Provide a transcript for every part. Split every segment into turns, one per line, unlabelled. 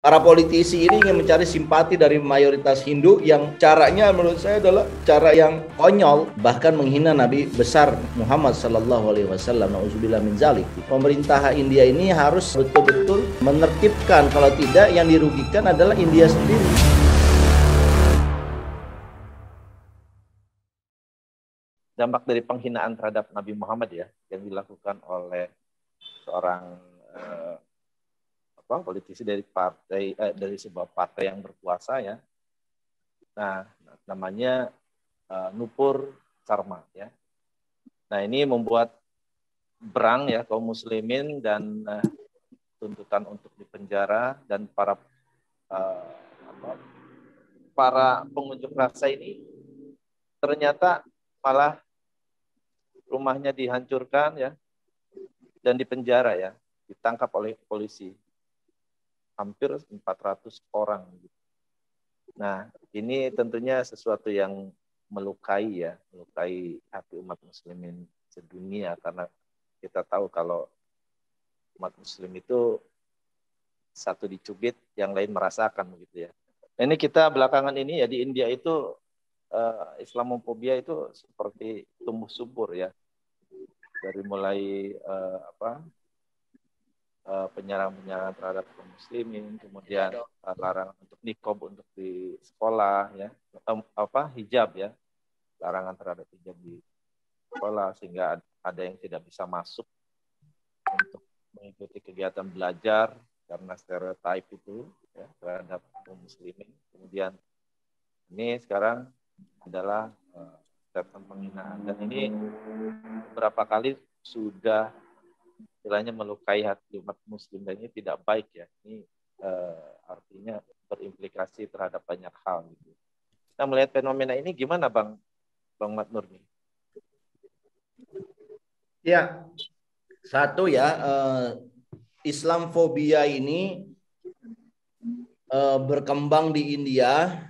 Para politisi ini ingin mencari simpati dari mayoritas Hindu yang caranya menurut saya adalah cara yang konyol, bahkan menghina Nabi besar Muhammad Sallallahu Alaihi Wasallam. Nauzubillah min zalik. Pemerintah India ini harus betul-betul menertibkan, kalau tidak yang dirugikan adalah India sendiri.
Dampak dari penghinaan terhadap Nabi Muhammad ya yang dilakukan oleh seorang politisi dari dari sebuah partai yang berkuasa ya. Nah, namanya Nupur Sharma ya. Nah, ini membuat berang ya kaum muslimin dan tuntutan untuk dipenjara, dan para pengunjuk rasa ini ternyata malah rumahnya dihancurkan ya dan dipenjara ya, ditangkap oleh polisi. Hampir 400 orang. Nah, ini tentunya sesuatu yang melukai hati umat muslimin sedunia, karena kita tahu kalau umat muslim itu satu dicubit, yang lain merasakan begitu ya. Ini kita belakangan ini ya di India itu Islamofobia itu seperti tumbuh subur ya. Dari mulai penyerangan terhadap kaum muslimin, kemudian larangan untuk niqab untuk di sekolah ya, hijab ya, larangan terhadap hijab di sekolah, sehingga ada yang tidak bisa masuk untuk mengikuti kegiatan belajar karena stereotip itu ya, terhadap kaum muslimin. Kemudian ini sekarang adalah statement penghinaan, dan ini beberapa kali sudah istilahnya melukai hati umat muslim, dan ini tidak baik ya. Ini artinya berimplikasi terhadap banyak hal gitu. Kita melihat fenomena ini gimana Bang Matnur nih?
Ya, satu ya, Islamfobia ini berkembang di India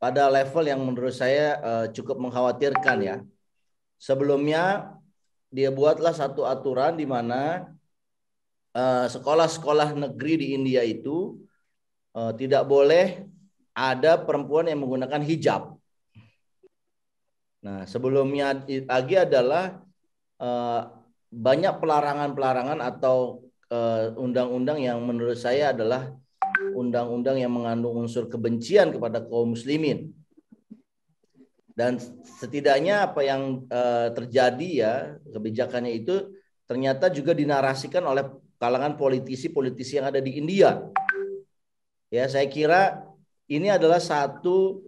pada level yang menurut saya cukup mengkhawatirkan ya. Sebelumnya dia buatlah satu aturan di mana sekolah-sekolah negeri di India itu tidak boleh ada perempuan yang menggunakan hijab. Nah, sebelumnya lagi adalah banyak pelarangan-pelarangan atau undang-undang yang menurut saya adalah undang-undang yang mengandung unsur kebencian kepada kaum muslimin. Dan setidaknya apa yang terjadi ya, kebijakannya itu ternyata juga dinarasikan oleh kalangan politisi-politisi yang ada di India. Ya, saya kira ini adalah satu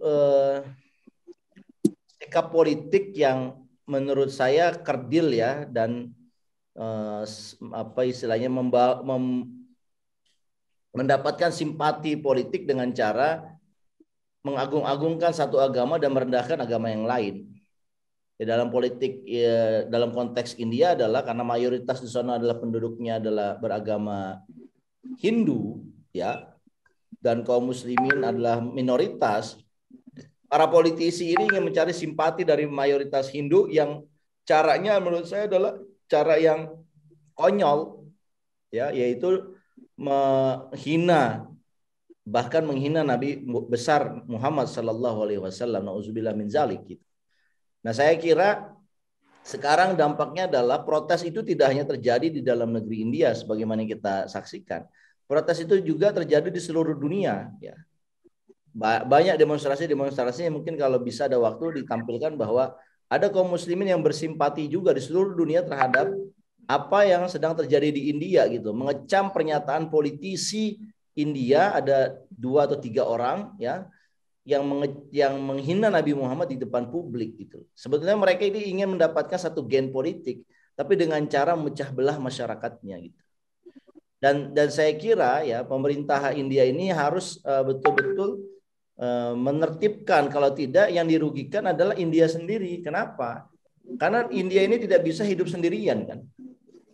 sikap politik yang menurut saya kerdil ya, dan mendapatkan simpati politik dengan cara mengagung-agungkan satu agama dan merendahkan agama yang lain. Ya, dalam politik ya, dalam konteks India adalah karena mayoritas di sana adalah penduduknya adalah beragama Hindu ya, dan kaum muslimin adalah minoritas. Para politisi ini ingin mencari simpati dari mayoritas Hindu yang caranya menurut saya adalah cara yang konyol ya, yaitu bahkan menghina Nabi besar Muhammad Sallallahu Alaihi Wasallam. Nauzubillah min zalik gitu. Nah, saya kira sekarang dampaknya adalah protes itu tidak hanya terjadi di dalam negeri India sebagaimana kita saksikan. Protes itu juga terjadi di seluruh dunia ya. Banyak demonstrasi yang mungkin kalau bisa ada waktu ditampilkan bahwa ada kaum muslimin yang bersimpati juga di seluruh dunia terhadap apa yang sedang terjadi di India gitu. Mengecam pernyataan politisi India, ada 2 atau 3 orang ya yang menghina Nabi Muhammad di depan publik gitu. Sebetulnya mereka ini ingin mendapatkan satu gain politik, tapi dengan cara memecah belah masyarakatnya gitu. Dan saya kira ya pemerintah India ini harus betul-betul menertibkan, kalau tidak yang dirugikan adalah India sendiri. Kenapa? Karena India ini tidak bisa hidup sendirian kan.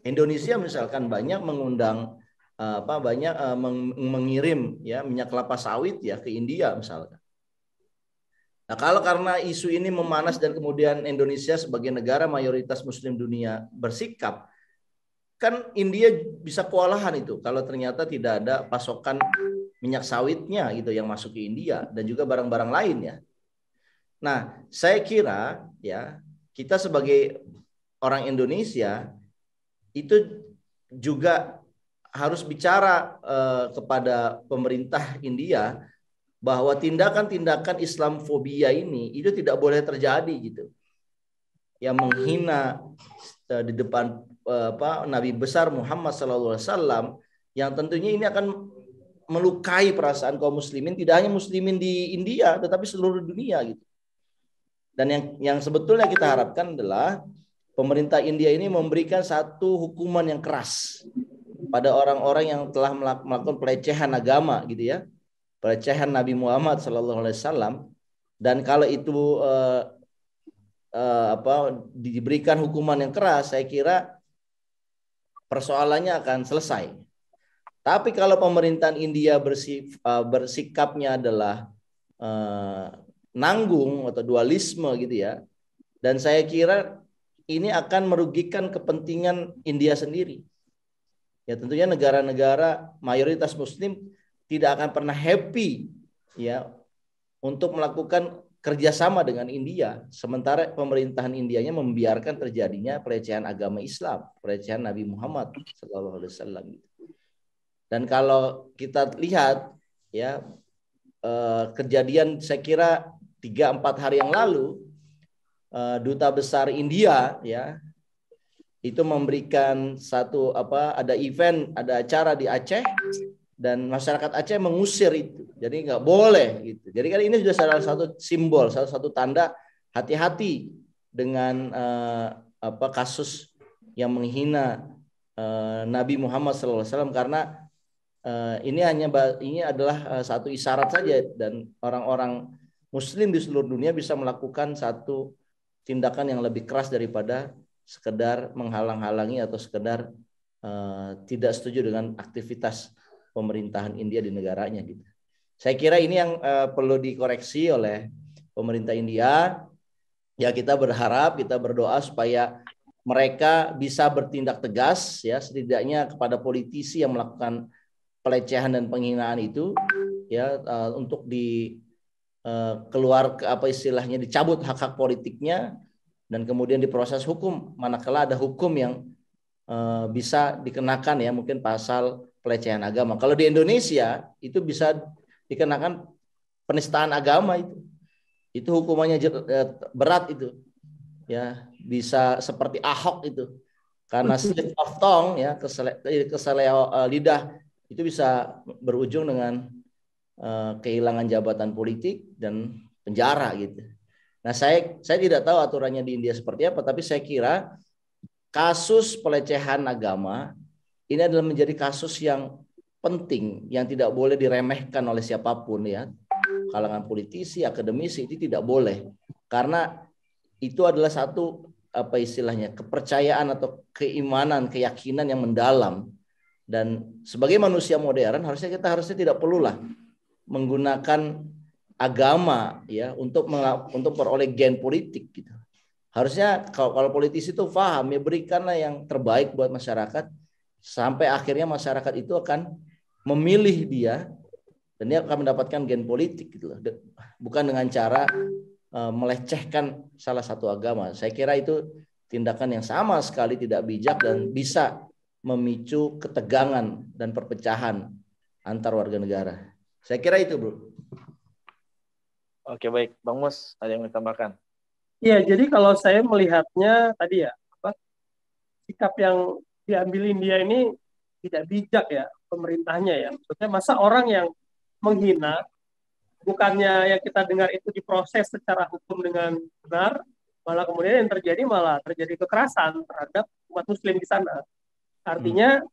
Indonesia misalkan banyak mengundang mengirim ya minyak kelapa sawit ya ke India misalkan. Nah, kalau karena isu ini memanas dan kemudian Indonesia sebagai negara mayoritas muslim dunia bersikap, kan India bisa kewalahan itu kalau ternyata tidak ada pasokan minyak sawitnya gitu yang masuk ke India dan juga barang-barang lain ya. Nah, saya kira ya kita sebagai orang Indonesia itu juga harus bicara kepada pemerintah India bahwa tindakan-tindakan Islamofobia ini itu tidak boleh terjadi gitu. Yang menghina di depan Nabi besar Muhammad SAW yang tentunya ini akan melukai perasaan kaum muslimin, tidak hanya muslimin di India tetapi seluruh dunia gitu. Dan yang sebetulnya kita harapkan adalah pemerintah India ini memberikan satu hukuman yang keras pada orang-orang yang telah melakukan pelecehan agama gitu ya, pelecehan Nabi Muhammad SAW. Dan kalau itu diberikan hukuman yang keras, saya kira persoalannya akan selesai. Tapi kalau pemerintahan India bersikapnya adalah nanggung atau dualisme gitu ya, dan saya kira ini akan merugikan kepentingan India sendiri. Ya tentunya negara-negara mayoritas Muslim tidak akan pernah happy ya untuk melakukan kerjasama dengan India, sementara pemerintahan Indianya membiarkan terjadinya pelecehan agama Islam, pelecehan Nabi Muhammad SAW. Dan kalau kita lihat ya kejadian saya kira 3-4 hari yang lalu duta besar India ya itu memberikan ada event, ada acara di Aceh dan masyarakat Aceh mengusir itu. Jadi nggak boleh gitu. Jadi kan ini sudah salah satu simbol, salah satu tanda hati-hati dengan kasus yang menghina Nabi Muhammad SAW karena ini adalah satu isyarat saja dan orang-orang Muslim di seluruh dunia bisa melakukan satu tindakan yang lebih keras daripada sekedar menghalang-halangi atau sekedar tidak setuju dengan aktivitas pemerintahan India di negaranya gitu. Saya kira ini yang perlu dikoreksi oleh pemerintah India. Ya kita berharap, kita berdoa supaya mereka bisa bertindak tegas ya setidaknya kepada politisi yang melakukan pelecehan dan penghinaan itu ya untuk keluar dicabut hak-hak politiknya dan kemudian diproses hukum manakala ada hukum yang bisa dikenakan ya mungkin pasal pelecehan agama. Kalau di Indonesia itu bisa dikenakan penistaan agama itu hukumannya berat itu ya bisa seperti Ahok itu karena slip of tongue ya keseleo lidah itu bisa berujung dengan kehilangan jabatan politik dan penjara gitu. Nah saya tidak tahu aturannya di India seperti apa, tapi saya kira kasus pelecehan agama ini adalah menjadi kasus yang penting yang tidak boleh diremehkan oleh siapapun ya. Kalangan politisi, akademisi itu tidak boleh. Karena itu adalah satu kepercayaan atau keimanan, keyakinan yang mendalam. Dan sebagai manusia modern harusnya tidak perlulah menggunakan agama ya untuk peroleh gain politik gitu. Harusnya kalau politisi itu paham ya berikanlah yang terbaik buat masyarakat sampai akhirnya masyarakat itu akan memilih dia dan dia akan mendapatkan gain politik gitu loh. Bukan dengan cara melecehkan salah satu agama. Saya kira itu tindakan yang sama sekali tidak bijak dan bisa memicu ketegangan dan perpecahan antar warga negara. Saya kira itu, Bro.
Oke, baik. Bang Mus, ada yang ditambahkan?
Iya, jadi kalau saya melihatnya tadi ya, sikap yang diambil India ini tidak bijak ya pemerintahnya ya. Maksudnya masa orang yang menghina, bukannya yang kita dengar itu diproses secara hukum dengan benar, malah kemudian yang terjadi kekerasan terhadap umat Muslim di sana. Artinya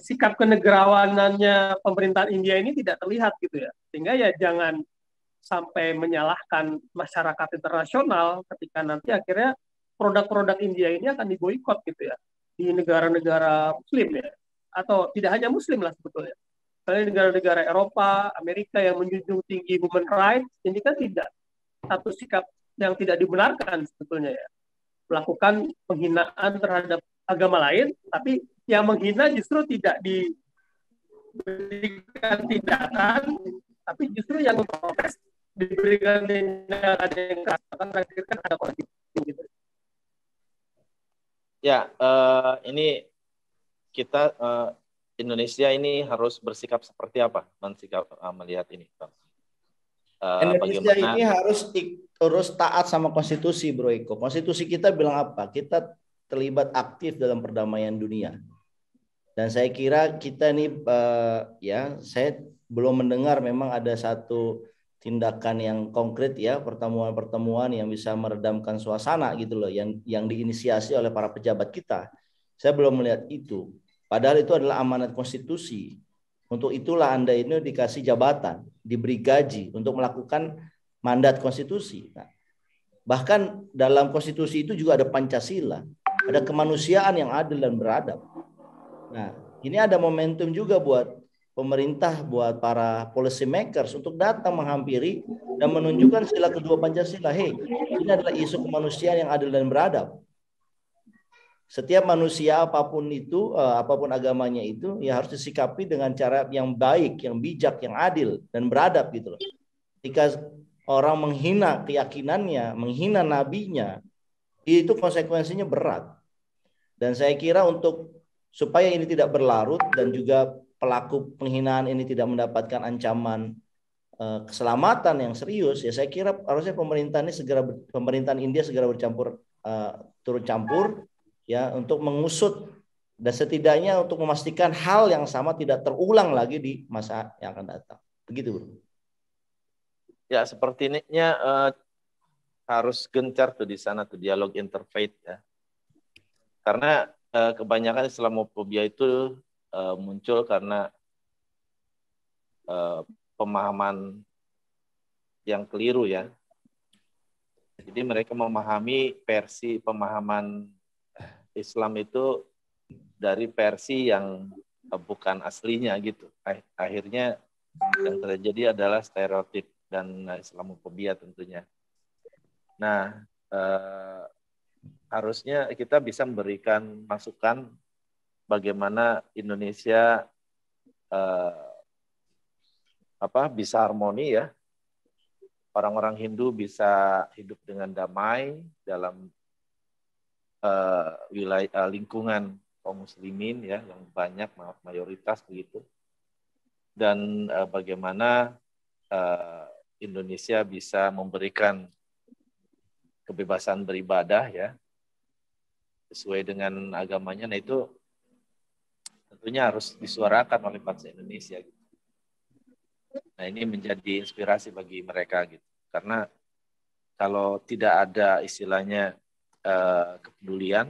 sikap kenegarawanannya pemerintahan India ini tidak terlihat gitu ya. Sehingga ya jangan sampai menyalahkan masyarakat internasional ketika nanti akhirnya produk-produk India ini akan diboikot gitu ya di negara-negara Muslim ya, atau tidak hanya Muslim lah sebetulnya. Karena negara-negara Eropa, Amerika yang menjunjung tinggi human rights ini kan tidak satu sikap yang tidak dibenarkan sebetulnya ya, melakukan penghinaan terhadap agama lain, tapi yang menghina justru tidak diberikan tindakan, tapi justru yang memprotes diberikan tindakan yang keras, akan terakhirkan ada konflik gitu.
Ya, ini kita Indonesia ini harus bersikap seperti apa melihat ini, Bang?
Indonesia
Bagaimana?
ini harus taat sama konstitusi, Bro Eko. Konstitusi kita bilang apa? Kita terlibat aktif dalam perdamaian dunia. Dan saya kira kita ini ya, saya belum mendengar memang ada satu tindakan yang konkret ya, pertemuan-pertemuan yang bisa meredamkan suasana gitu loh, yang diinisiasi oleh para pejabat kita. Saya belum melihat itu. Padahal itu adalah amanat konstitusi. Untuk itulah Anda ini dikasih jabatan, diberi gaji untuk melakukan mandat konstitusi. Nah, bahkan dalam konstitusi itu juga ada Pancasila, ada kemanusiaan yang adil dan beradab. Nah, ini ada momentum juga buat pemerintah, buat para policy makers untuk datang menghampiri dan menunjukkan sila kedua Pancasila. Hei, ini adalah isu kemanusiaan yang adil dan beradab. Setiap manusia apapun itu, apapun agamanya itu, ya harus disikapi dengan cara yang baik, yang bijak, yang adil dan beradab gitu loh. Jika orang menghina keyakinannya, menghina nabinya, itu konsekuensinya berat. Dan saya kira supaya ini tidak berlarut dan juga pelaku penghinaan ini tidak mendapatkan ancaman keselamatan yang serius, ya saya kira harusnya pemerintahan India segera turut campur ya untuk mengusut dan setidaknya untuk memastikan hal yang sama tidak terulang lagi di masa yang akan datang. Begitu, Bro.
Ya, sepertinya harus gencar tuh di sana tuh dialog interfaith ya. Karena kebanyakan Islamofobia itu muncul karena pemahaman yang keliru ya. Jadi mereka memahami versi pemahaman Islam itu dari versi yang bukan aslinya gitu. Akhirnya yang terjadi adalah stereotip dan Islamofobia tentunya. Nah, harusnya kita bisa memberikan masukan bagaimana Indonesia bisa harmoni ya. Orang-orang Hindu bisa hidup dengan damai dalam wilayah lingkungan kaum muslimin ya yang banyak mayoritas begitu. Dan bagaimana Indonesia bisa memberikan kebebasan beribadah ya sesuai dengan agamanya. Nah itu tentunya harus disuarakan oleh bangsa Indonesia gitu. Nah ini menjadi inspirasi bagi mereka gitu. Karena kalau tidak ada istilahnya kepedulian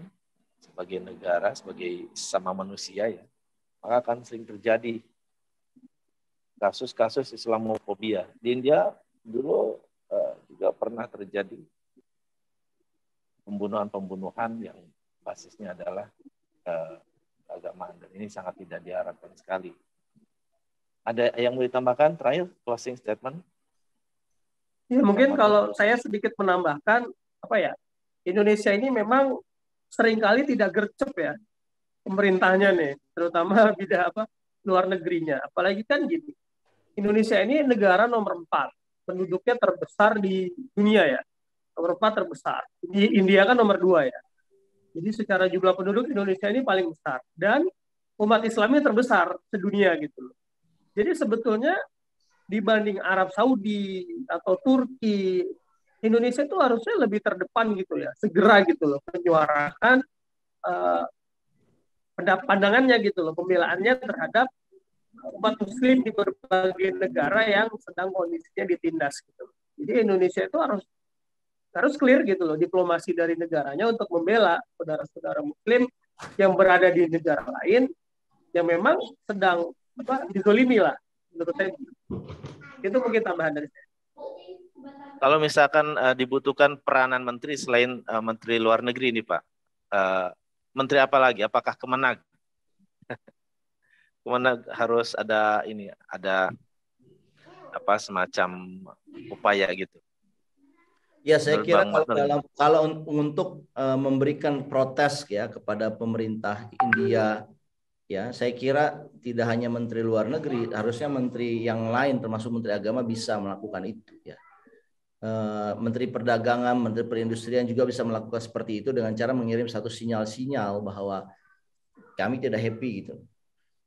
sebagai negara, sebagai sama manusia ya, maka akan sering terjadi kasus-kasus Islamofobia. Di India dulu juga pernah terjadi pembunuhan-pembunuhan yang basisnya adalah keagamaan, dan ini sangat tidak diharapkan sekali. Ada yang mau ditambahkan terakhir closing statement?
Ya mungkin kalau saya sedikit menambahkan Indonesia ini memang seringkali tidak gercep ya pemerintahnya nih, terutama bidang luar negerinya. Apalagi kan gini, Indonesia ini negara nomor 4, penduduknya terbesar di dunia ya, nomor 4 terbesar. Di India kan nomor 2 ya. Jadi secara jumlah penduduk Indonesia ini paling besar dan umat Islamnya terbesar sedunia gitu loh. Jadi sebetulnya dibanding Arab Saudi atau Turki, Indonesia itu harusnya lebih terdepan gitu ya, segera gitu loh menyuarakan pandangannya gitu loh, pembelaannya terhadap umat muslim di berbagai negara yang sedang kondisinya ditindas gitu. Jadi Indonesia itu harus clear gitu loh diplomasi dari negaranya untuk membela saudara-saudara muslim yang berada di negara lain yang memang sedang dizolimi lah menurut saya. Itu mungkin tambahan dari saya.
Kalau misalkan dibutuhkan peranan menteri selain menteri luar negeri ini Pak, menteri apa lagi? Apakah Kemenag? Kemenag harus ada semacam upaya gitu.
Ya saya kira kalau untuk memberikan protes ya kepada pemerintah India ya saya kira tidak hanya Menteri Luar Negeri, harusnya menteri yang lain termasuk Menteri Agama bisa melakukan itu ya. Menteri Perdagangan, Menteri Perindustrian juga bisa melakukan seperti itu dengan cara mengirim satu sinyal-sinyal bahwa kami tidak happy gitu.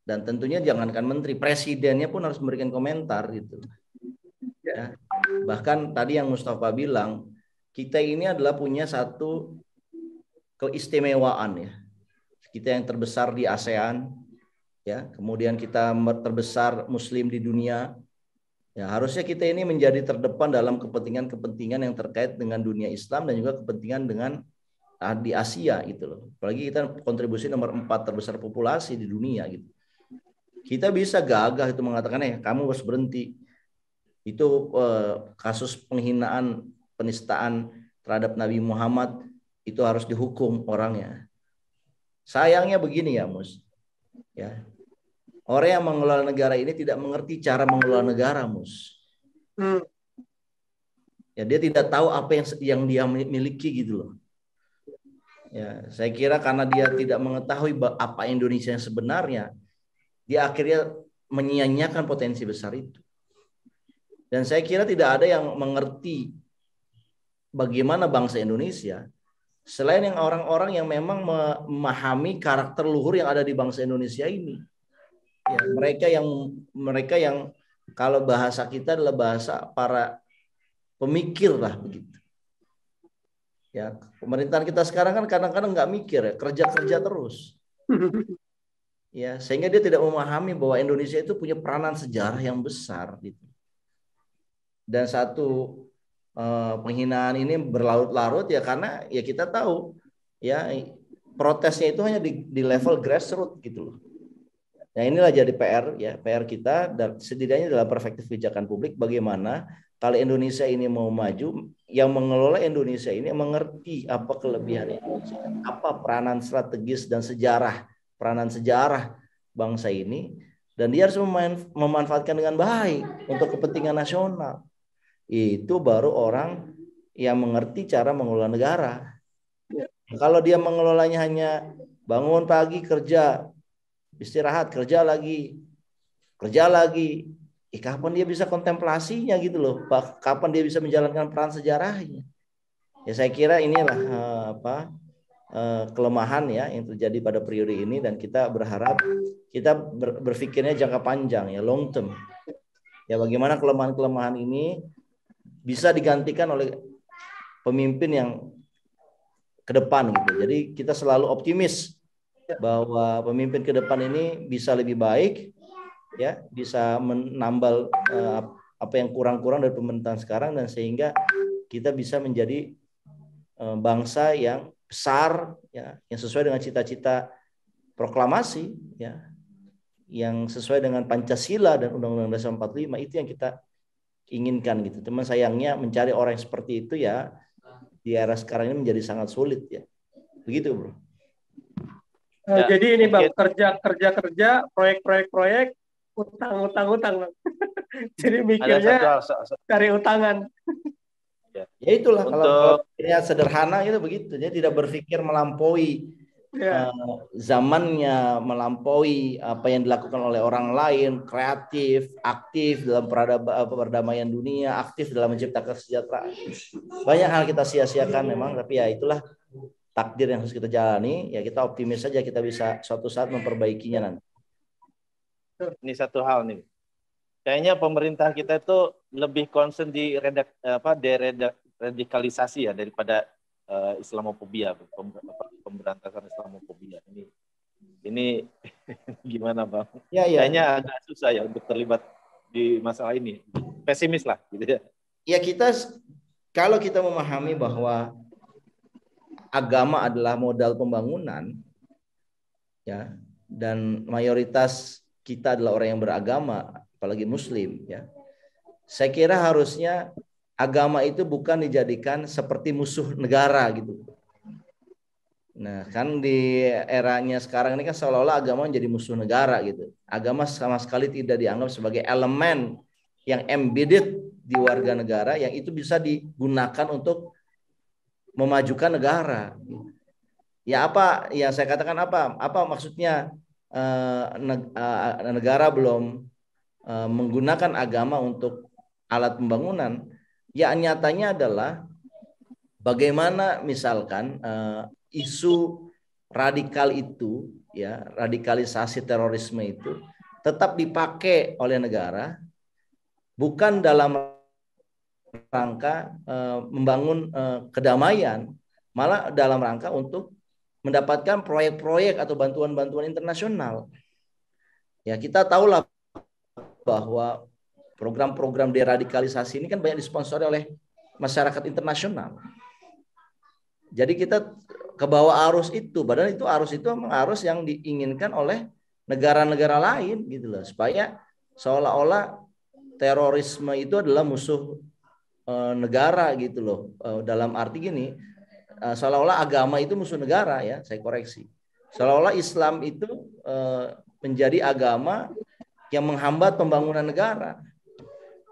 Dan tentunya jangankan menteri, presidennya pun harus memberikan komentar gitu. Ya. Bahkan tadi yang Mustafa bilang, kita ini adalah punya satu keistimewaan ya. Kita yang terbesar di ASEAN, ya. Kemudian kita terbesar Muslim di dunia. Ya, harusnya kita ini menjadi terdepan dalam kepentingan-kepentingan yang terkait dengan dunia Islam dan juga kepentingan dengan di Asia gitu loh. Apalagi kita kontribusi nomor 4 terbesar populasi di dunia gitu. Kita bisa gagah itu mengatakan kamu harus berhenti. Itu kasus penghinaan, penistaan terhadap Nabi Muhammad itu harus dihukum orangnya. Sayangnya begini ya, Mus. Ya. Orang yang mengelola negara ini tidak mengerti cara mengelola negara, Mus. Ya, dia tidak tahu apa yang dia miliki gitu loh. Ya, saya kira karena dia tidak mengetahui apa Indonesia yang sebenarnya, dia akhirnya menyia-nyiakan potensi besar itu. Dan saya kira tidak ada yang mengerti bagaimana bangsa Indonesia selain yang orang-orang yang memang memahami karakter luhur yang ada di bangsa Indonesia ini. Ya, mereka yang kalau bahasa kita adalah bahasa para pemikir lah begitu. Ya, pemerintahan kita sekarang kan kadang-kadang nggak mikir ya, kerja-kerja terus. Ya, sehingga dia tidak memahami bahwa Indonesia itu punya peranan sejarah yang besar gitu. Dan satu penghinaan ini berlarut-larut ya karena ya kita tahu ya protesnya itu hanya di level grassroots gitu loh. Nah, inilah jadi PR kita dan setidaknya dalam perspektif kebijakan publik bagaimana kalau Indonesia ini mau maju, yang mengelola Indonesia ini mengerti apa kelebihan Indonesia, apa peranan strategis dan peranan sejarah bangsa ini, dan dia harus memanfaatkan dengan baik untuk kepentingan nasional. Itu baru orang yang mengerti cara mengelola negara. Kalau dia mengelolanya hanya bangun pagi kerja, istirahat, kerja lagi, kapan dia bisa kontemplasinya gitu loh? Kapan dia bisa menjalankan peran sejarahnya? Ya saya kira inilah kelemahan ya yang terjadi pada periode ini, dan kita berharap kita berpikirnya jangka panjang ya, long term. Ya bagaimana kelemahan-kelemahan ini bisa digantikan oleh pemimpin yang ke depan gitu. Jadi kita selalu optimis bahwa pemimpin ke depan ini bisa lebih baik ya, bisa menambal apa yang kurang-kurang dari pemerintahan sekarang, dan sehingga kita bisa menjadi bangsa yang besar ya, yang sesuai dengan cita-cita proklamasi ya, yang sesuai dengan Pancasila dan Undang-Undang Dasar 45, itu yang kita inginkan gitu. Teman sayangnya mencari orang yang seperti itu ya di era sekarang ini menjadi sangat sulit ya. Begitu, Bro.
Jadi ini Bang, kerja, proyek, utang, Bang. Jadi mikirnya cari utangan.
Ya itulah kalau pikirnya sederhana itu begitu. Dia tidak berpikir melampaui zamannya, melampaui apa yang dilakukan oleh orang lain, kreatif, aktif dalam perdamaian dunia, aktif dalam menciptakan kesejahteraan. Banyak hal kita sia-siakan memang, tapi ya itulah takdir yang harus kita jalani. Ya kita optimis saja kita bisa suatu saat memperbaikinya nanti.
Ini satu hal nih. Kayaknya pemerintah kita itu lebih concern di deradikalisasi ya daripada Islamofobia, pemberantasan Islamofobia. Ini gimana Bang?
Ya.
Kayaknya agak susah ya untuk terlibat di masalah ini. Pesimis lah gitu ya.
Ya kalau kita memahami bahwa agama adalah modal pembangunan ya, dan mayoritas kita adalah orang yang beragama, apalagi Muslim ya. Saya kira harusnya agama itu bukan dijadikan seperti musuh negara gitu. Nah, kan di eranya sekarang ini kan seolah-olah agama menjadi musuh negara gitu. Agama sama sekali tidak dianggap sebagai elemen yang embedded di warga negara yang itu bisa digunakan untuk memajukan negara. Ya apa yang saya katakan apa maksudnya negara belum menggunakan agama untuk alat pembangunan, ya nyatanya adalah bagaimana misalkan isu radikal itu, ya radikalisasi terorisme itu tetap dipakai oleh negara bukan dalam rangka membangun kedamaian, malah dalam rangka untuk mendapatkan proyek-proyek atau bantuan-bantuan internasional. Ya kita tahulah bahwa program-program deradikalisasi ini kan banyak disponsori oleh masyarakat internasional. Jadi kita ke bawah arus itu, padahal itu arus itu memang arus yang diinginkan oleh negara-negara lain gitu loh, supaya seolah-olah terorisme itu adalah musuh negara gitu loh. Dalam arti gini, seolah-olah agama itu musuh negara, ya saya koreksi. Seolah-olah Islam itu menjadi agama yang menghambat pembangunan negara.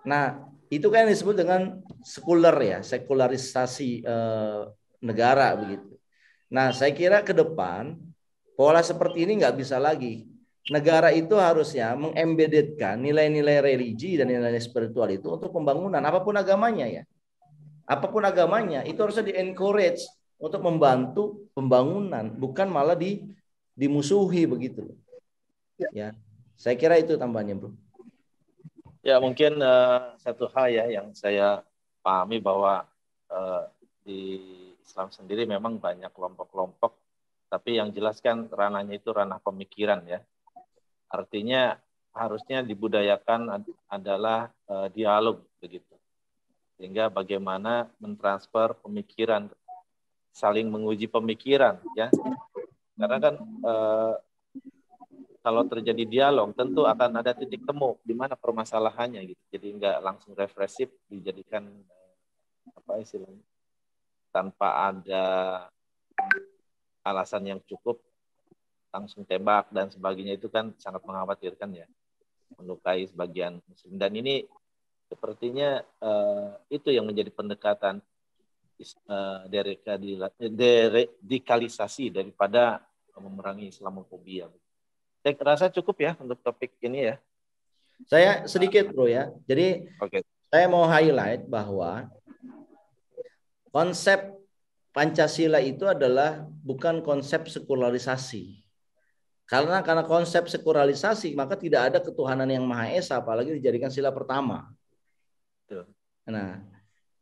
Nah, itu kan disebut dengan sekuler, ya, sekularisasi negara begitu. Nah, saya kira ke depan pola seperti ini nggak bisa lagi. Negara itu harusnya mengembededkan nilai-nilai religi dan nilai-nilai spiritual itu untuk pembangunan apapun agamanya, ya. Apapun agamanya itu harusnya di-encourage untuk membantu pembangunan, bukan malah dimusuhi begitu. Ya, saya kira itu tambahannya, Bro.
Ya, mungkin satu hal ya yang saya pahami bahwa di Islam sendiri memang banyak kelompok-kelompok, tapi yang jelas kan ranahnya itu ranah pemikiran, ya. Artinya harusnya dibudayakan adalah dialog begitu. Sehingga bagaimana mentransfer pemikiran, saling menguji pemikiran, ya. Karena kan kalau terjadi dialog tentu akan ada titik temu di mana permasalahannya gitu. Jadi nggak langsung represif dijadikan apa istilahnya, tanpa ada alasan yang cukup langsung tembak dan sebagainya, itu kan sangat mengkhawatirkan, ya, melukai sebagian muslim. Dan ini sepertinya itu yang menjadi pendekatan deradikalisasi daripada memerangi Islamofobia. Saya rasa cukup ya untuk topik ini, ya.
Saya sedikit, Bro, ya. Jadi saya mau highlight bahwa konsep Pancasila itu adalah bukan konsep sekularisasi. Karena konsep sekularisasi maka tidak ada ketuhanan yang Maha Esa, apalagi dijadikan sila pertama. Nah,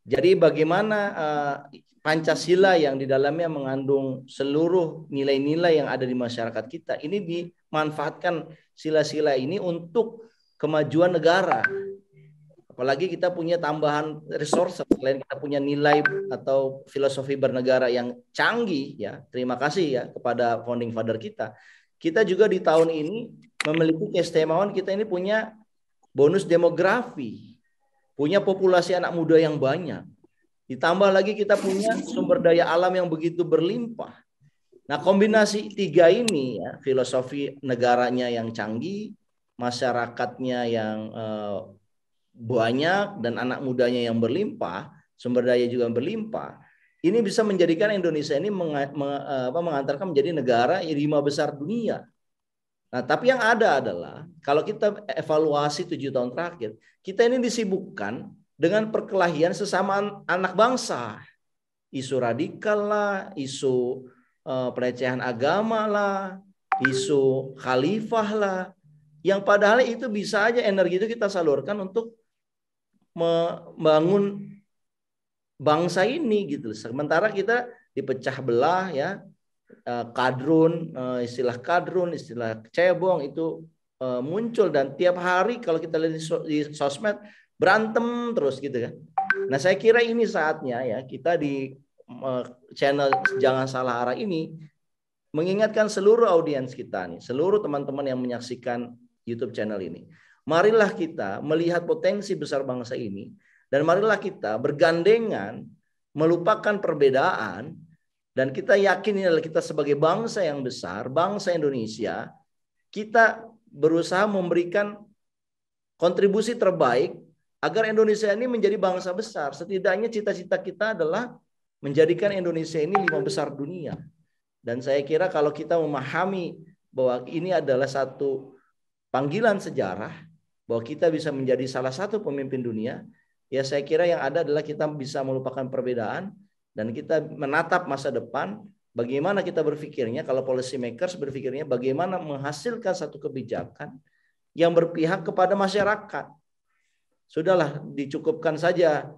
jadi bagaimana Pancasila yang di dalamnya mengandung seluruh nilai-nilai yang ada di masyarakat kita ini dimanfaatkan sila-sila ini untuk kemajuan negara. Apalagi kita punya tambahan resource, selain kita punya nilai atau filosofi bernegara yang canggih, ya. Terima kasih ya kepada founding father kita. Kita juga di tahun ini memiliki keistimewaan, kita ini punya bonus demografi, punya populasi anak muda yang banyak. Ditambah lagi kita punya sumber daya alam yang begitu berlimpah. Nah, kombinasi tiga ini, ya, filosofi negaranya yang canggih, masyarakatnya yang banyak, dan anak mudanya yang berlimpah, sumber daya juga berlimpah, ini bisa menjadikan Indonesia ini mengantarkan menjadi negara 5 besar dunia. Nah, tapi yang ada adalah kalau kita evaluasi 7 tahun terakhir, kita ini disibukkan dengan perkelahian sesama anak bangsa. Isu radikal lah, isu pelecehan agama lah, isu khalifah lah, yang padahal itu bisa aja energi itu kita salurkan untuk membangun bangsa ini gitu. Sementara kita dipecah belah, ya, kadrun, istilah kadrun, istilah cebong itu muncul, dan tiap hari kalau kita lihat di sosmed berantem terus gitu kan. Nah, saya kira ini saatnya, ya, kita di channel Jangan Salah Arah ini mengingatkan seluruh audiens kita nih, seluruh teman-teman yang menyaksikan YouTube channel ini. Marilah kita melihat potensi besar bangsa ini, dan marilah kita bergandengan melupakan perbedaan, dan kita yakin inilah kita sebagai bangsa yang besar, bangsa Indonesia, kita berusaha memberikan kontribusi terbaik agar Indonesia ini menjadi bangsa besar. Setidaknya cita-cita kita adalah menjadikan Indonesia ini 5 besar dunia. Dan saya kira kalau kita memahami bahwa ini adalah satu panggilan sejarah bahwa kita bisa menjadi salah satu pemimpin dunia, ya saya kira yang ada adalah kita bisa melupakan perbedaan dan kita menatap masa depan. Bagaimana kita berpikirnya, kalau policy makers berpikirnya bagaimana menghasilkan satu kebijakan yang berpihak kepada masyarakat. Sudahlah, dicukupkan saja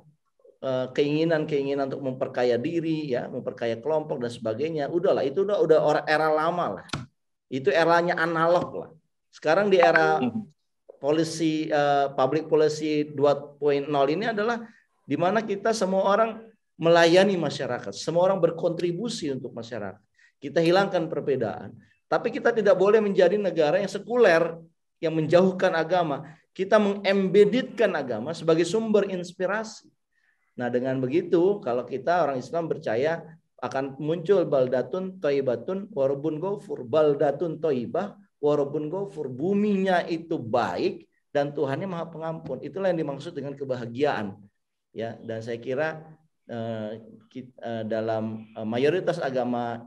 keinginan-keinginan untuk memperkaya diri, ya, memperkaya kelompok dan sebagainya. Udahlah, itu udah era lama lah. Itu eranya analog lah. Sekarang di era policy public policy 2.0 ini adalah di mana kita semua orang melayani masyarakat, semua orang berkontribusi untuk masyarakat. Kita hilangkan perbedaan, tapi kita tidak boleh menjadi negara yang sekuler, yang menjauhkan agama. Kita mengembeditkan agama sebagai sumber inspirasi. Nah, dengan begitu, kalau kita orang Islam percaya akan muncul baldatun thayyibatun warabun ghafur, baldatun thayyibah warabun ghafur, buminya itu baik dan Tuhannya Maha Pengampun. Itulah yang dimaksud dengan kebahagiaan. Ya, dan saya kira dalam mayoritas agama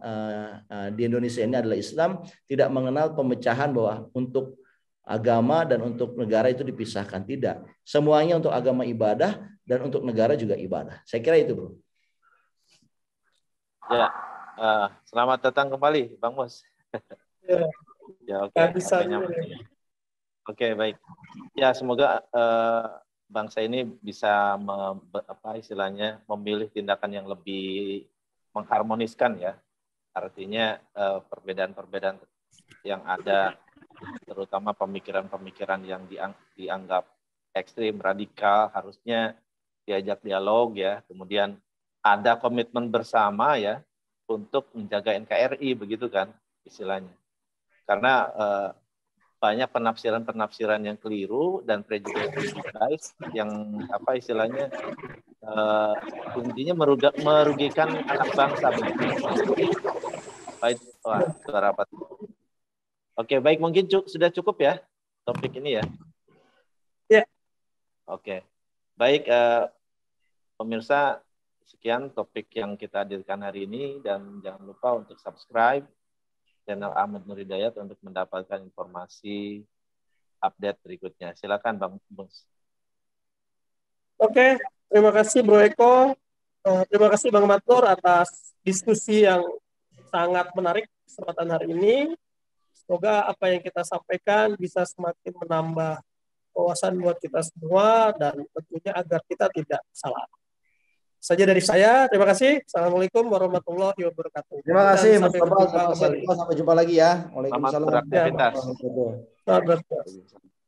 di Indonesia ini adalah Islam, tidak mengenal pemecahan bahwa untuk agama dan untuk negara itu dipisahkan. Tidak. Semuanya untuk agama ibadah dan untuk negara juga ibadah. Saya kira itu, bro.
Ya, selamat datang kembali, Bang Mus.
Ya,
ya oke. Oke, baik. Ya, semoga bangsa ini bisa istilahnya memilih tindakan yang lebih mengharmoniskan, ya. Artinya perbedaan-perbedaan yang ada, terutama pemikiran-pemikiran yang dianggap ekstrim, radikal, harusnya diajak dialog, ya. Kemudian ada komitmen bersama, ya, untuk menjaga NKRI, begitu kan istilahnya. Karena banyak penafsiran-penafsiran yang keliru dan prejudice yang istilahnya intinya merugikan anak bangsa, begitu. Baik, suara apa? Oke, baik, mungkin sudah cukup ya topik ini, ya.
Ya.
Oke, baik, pemirsa, sekian topik yang kita hadirkan hari ini, dan jangan lupa untuk subscribe channel Ahmad Nur Hidayat untuk mendapatkan informasi update berikutnya. Silakan, Bang Mus.
Oke, terima kasih Bro Eko. Terima kasih Bang Matur atas diskusi yang sangat menarik kesempatan hari ini. Semoga apa yang kita sampaikan bisa semakin menambah wawasan buat kita semua dan tentunya agar kita tidak salah. Saja dari saya, terima kasih. Assalamualaikum warahmatullahi wabarakatuh.
Terima kasih, Mas
Sampai jumpa kembali.
Sampai jumpa lagi, ya. Waalaikumsalam.
Selamat beraktivitas.
Selamat beraktivitas.